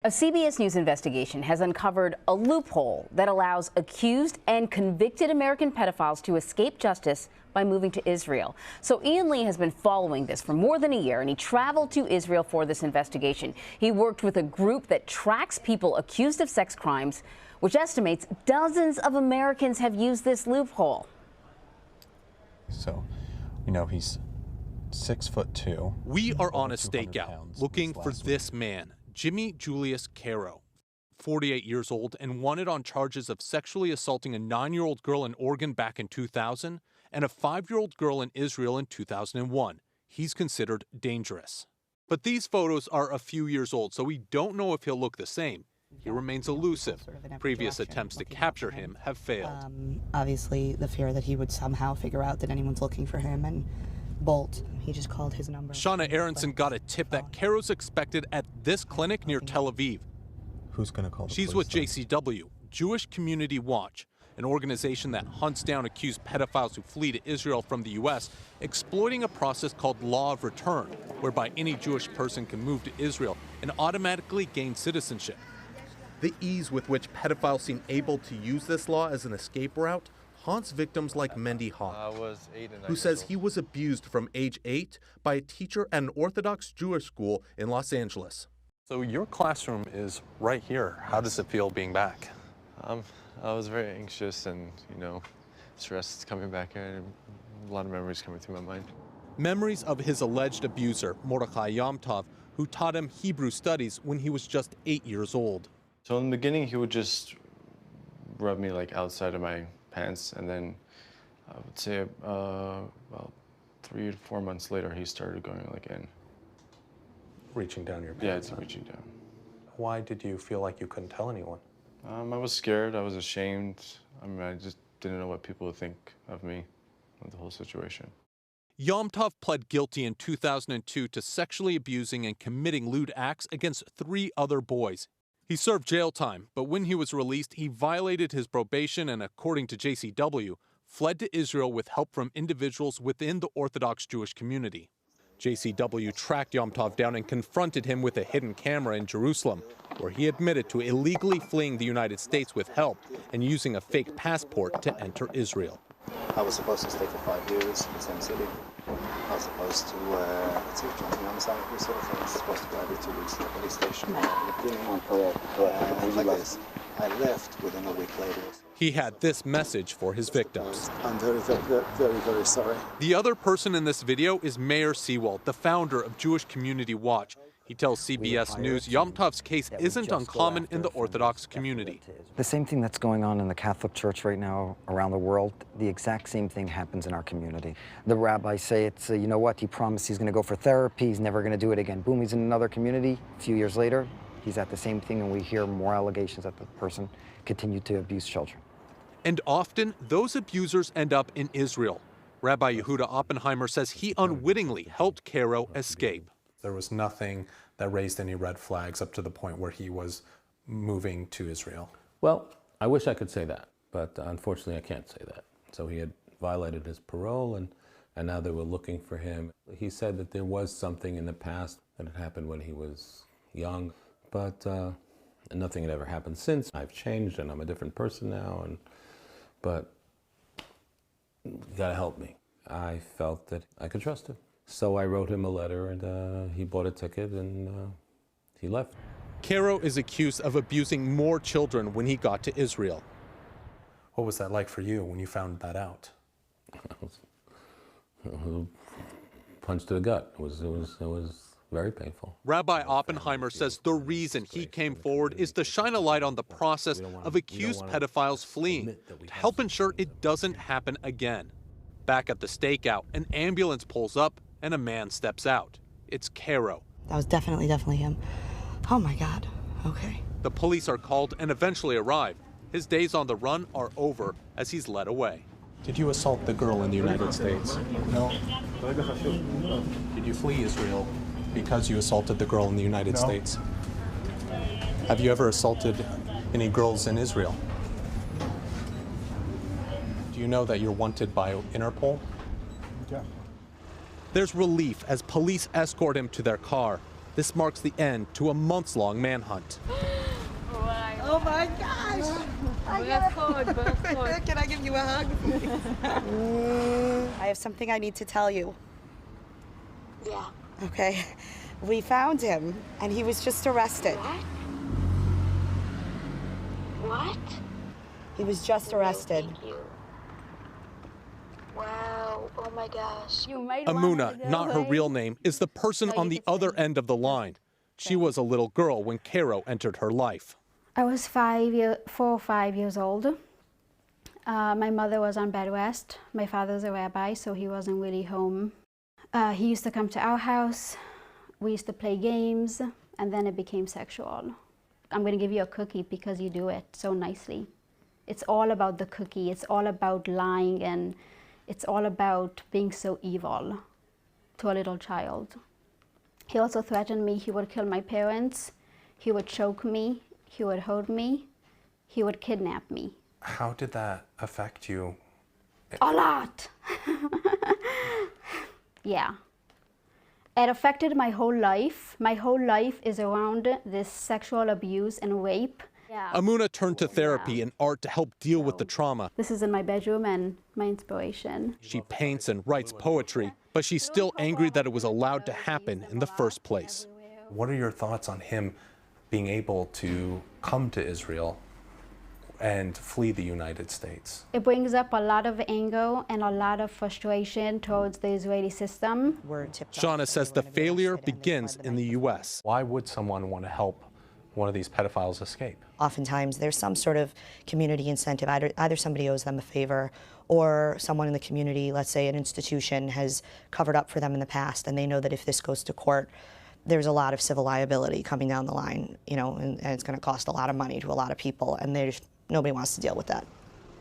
A CBS News investigation has uncovered a loophole that allows accused and convicted American pedophiles to escape justice by moving to Israel. So Ian Lee has been following this for more than a year, and he traveled to Israel for this investigation. He worked with a group that tracks people accused of sex crimes, which estimates dozens of Americans have used this loophole. So, you know, he's 6'2". We are on a stakeout looking for this man, Jimmy Julius Caro, 48 years old and wanted on charges of sexually assaulting a 9-year-old girl in Oregon back in 2000 and a 5-year-old girl in Israel in 2001. He's considered dangerous. But these photos are a few years old, so we don't know if he'll look the same. He remains elusive. Previous attempts to capture him have failed. Obviously, the fear that he would somehow figure out that anyone's looking for him and bolt. He just called his number. Shauna Aronson got a tip that Caro's expected at this clinic near Tel Aviv. Who's going to call the She's police with JCW, Jewish Community Watch, an organization that hunts down accused pedophiles who flee to Israel from the U.S., exploiting a process called Law of Return, whereby any Jewish person can move to Israel and automatically gain citizenship. The ease with which pedophiles seem able to use this law as an escape route haunts victims like Mendy Hawk, who says he was abused from age 8 by a teacher at an Orthodox Jewish school in Los Angeles. So your classroom is right here. How does it feel being back? I was very anxious and, stressed coming back here, and a lot of memories coming through my mind. Memories of his alleged abuser, Mordechai Yom Tov, who taught him Hebrew studies when he was just 8 years old. So in the beginning, he would just rub me like outside of my pants, and then I would say about 3 to 4 months later, he started going like in. Reaching down your pants? Yeah, it's reaching down. Why did you feel like you couldn't tell anyone? I was scared, I was ashamed. I just didn't know what people would think of me with the whole situation. Yom Tov pled guilty in 2002 to sexually abusing and committing lewd acts against 3 other boys. He served jail time, but when he was released, he violated his probation and, according to JCW, fled to Israel with help from individuals within the Orthodox Jewish community. JCW tracked Yom Tov down and confronted him with a hidden camera in Jerusalem, where he admitted to illegally fleeing the United States with help and using a fake passport to enter Israel. I was supposed to stay for 5 years in the same city. I was supposed to, join the army side of sort of thing. I was supposed to go every 2 weeks to the police station. I left within a week later. He had this message for his victims. I'm very, very, very, very sorry. The other person in this video is Mayor Seawald, the founder of Jewish Community Watch. He tells CBS News Yom Tov's case isn't uncommon in the Orthodox community. The same thing that's going on in the Catholic Church right now around the world, the exact same thing happens in our community. The rabbis say it's, you know what, he promised he's going to go for therapy, he's never going to do it again. Boom, he's in another community. A few years later, he's at the same thing, and we hear more allegations that the person continued to abuse children. And often, those abusers end up in Israel. Rabbi Yehuda Oppenheimer says he unwittingly helped Caro escape. There was nothing that raised any red flags up to the point where he was moving to Israel. Well, I wish I could say that, but unfortunately I can't say that. So he had violated his parole, and now they were looking for him. He said that there was something in the past that had happened when he was young, but nothing had ever happened since. I've changed and I'm a different person now, but you gotta help me. I felt that I could trust him. So I wrote him a letter, and he bought a ticket, and he left. Caro is accused of abusing more children when he got to Israel. What was that like for you when you found that out? Punch to the gut. It was very painful. Rabbi Oppenheimer says the reason he came forward is to shine a light on the process of accused pedophiles fleeing, to help ensure it doesn't happen again. Back at the stakeout, an ambulance pulls up and a man steps out. It's Caro. That was definitely him. Oh my God, okay. The police are called and eventually arrive. His days on the run are over as he's led away. Did you assault the girl in the United States? No. Did you flee Israel because you assaulted the girl in the United States? Have you ever assaulted any girls in Israel? Do you know that you're wanted by Interpol? Yeah. There's relief as police escort him to their car. this marks the end to a months-long manhunt. Oh my gosh! Can I give you a hug? I have something I need to tell you. Yeah. Okay. We found him, and he was just arrested. What? He was just arrested. Thank you. Wow. Oh my gosh. Amuna, not her real name, is the person on the other end of the line. She was a little girl when Cairo entered her life. I was 4 or 5 years old. My mother was on bed rest. My father's a rabbi, so he wasn't really home. He used to come to our house. We used to play games, and then it became sexual. I'm going to give you a cookie because you do it so nicely. It's all about the cookie. It's all about lying, and it's all about being so evil to a little child. He also threatened me he would kill my parents, he would choke me, he would hold me, he would kidnap me. How did that affect you? A lot. Yeah. It affected my whole life. My whole life is around this sexual abuse and rape. Yeah. Amuna turned to therapy and art to help deal with the trauma. This is in my bedroom and my inspiration. She paints and writes poetry, but she's still angry that it was allowed to happen in the first place. What are your thoughts on him being able to come to Israel and flee the United States? It brings up a lot of anger and a lot of frustration towards the Israeli system. Shauna says the failure begins in the U.S. Why would someone want to help one of these pedophiles escape? Oftentimes there's some sort of community incentive. Either somebody owes them a favor, or someone in the community, let's say an institution, has covered up for them in the past, and they know that if this goes to court, there's a lot of civil liability coming down the line, you know, and it's going to cost a lot of money to a lot of people, and nobody wants to deal with that.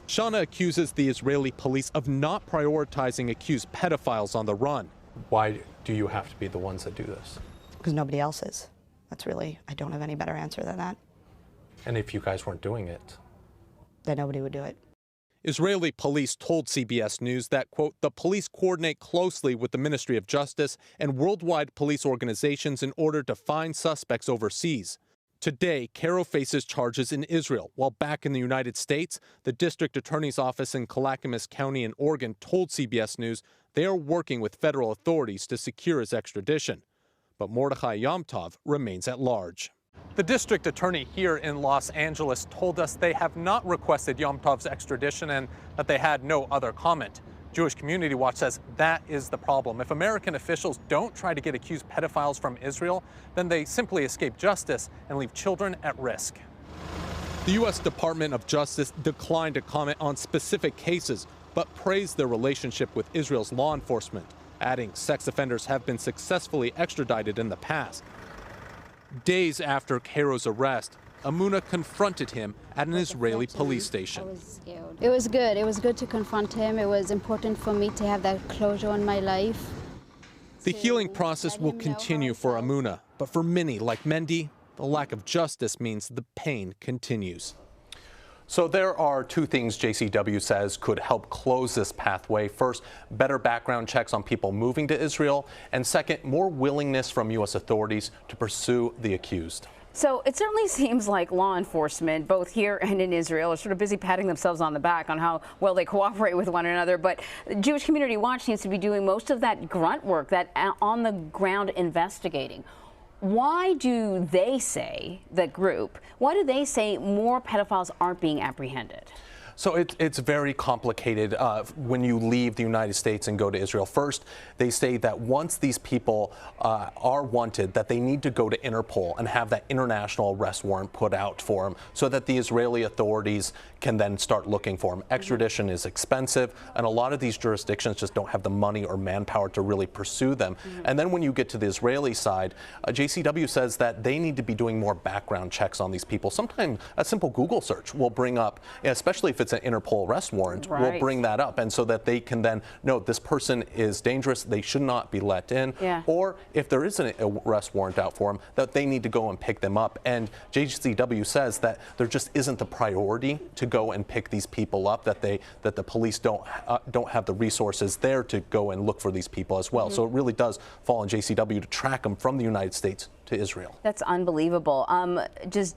Shauna accuses the Israeli police of not prioritizing accused pedophiles on the run. Why do you have to be the ones that do this? Because nobody else is. I don't have any better answer than that. And if you guys weren't doing it? Then nobody would do it. Israeli police told CBS News that, quote, the police coordinate closely with the Ministry of Justice and worldwide police organizations in order to find suspects overseas. Today, Cairo faces charges in Israel, while back in the United States, the district attorney's office in Clackamas County in Oregon told CBS News they are working with federal authorities to secure his extradition. But Mordechai Yomtov remains at large. The district attorney here in Los Angeles told us they have not requested Yomtov's extradition and that they had no other comment. Jewish Community Watch says that is the problem. If American officials don't try to get accused pedophiles from Israel, then they simply escape justice and leave children at risk. The U.S. Department of Justice declined to comment on specific cases, but praised their relationship with Israel's law enforcement, adding sex offenders have been successfully extradited in the past. Days after Cairo's arrest, Amuna confronted him at an Israeli police station. I was scared. It was good. It was good to confront him. It was important for me to have that closure in my life. The healing process will continue for Amuna, but for many, like Mendy, the lack of justice means the pain continues. So there are two things JCW says could help close this pathway. First, better background checks on people moving to Israel. And second, more willingness from U.S. authorities to pursue the accused. So it certainly seems like law enforcement, both here and in Israel, are sort of busy patting themselves on the back on how well they cooperate with one another. But Jewish Community Watch seems to be doing most of that grunt work, that on the ground investigating. Why do they say, the group, why do they say more pedophiles aren't being apprehended? So it's very complicated when you leave the United States and go to Israel. First, they say that once these people are wanted, that they need to go to Interpol and have that international arrest warrant put out for them so that the Israeli authorities can then start looking for them. Extradition is expensive, and a lot of these jurisdictions just don't have the money or manpower to really pursue them. And then when you get to the Israeli side, JCW says that they need to be doing more background checks on these people. Sometimes a simple Google search will bring up, especially if it's an Interpol arrest warrant, will bring that up, and so that they can then know this person is dangerous, they should not be let in, or if there is an arrest warrant out for them, that they need to go and pick them up. And JCW says that there just isn't the priority to go and pick these people up, that the police don't have the resources there to go and look for these people as well. So it really does fall on JCW to track them from the United States to Israel. That's unbelievable. Just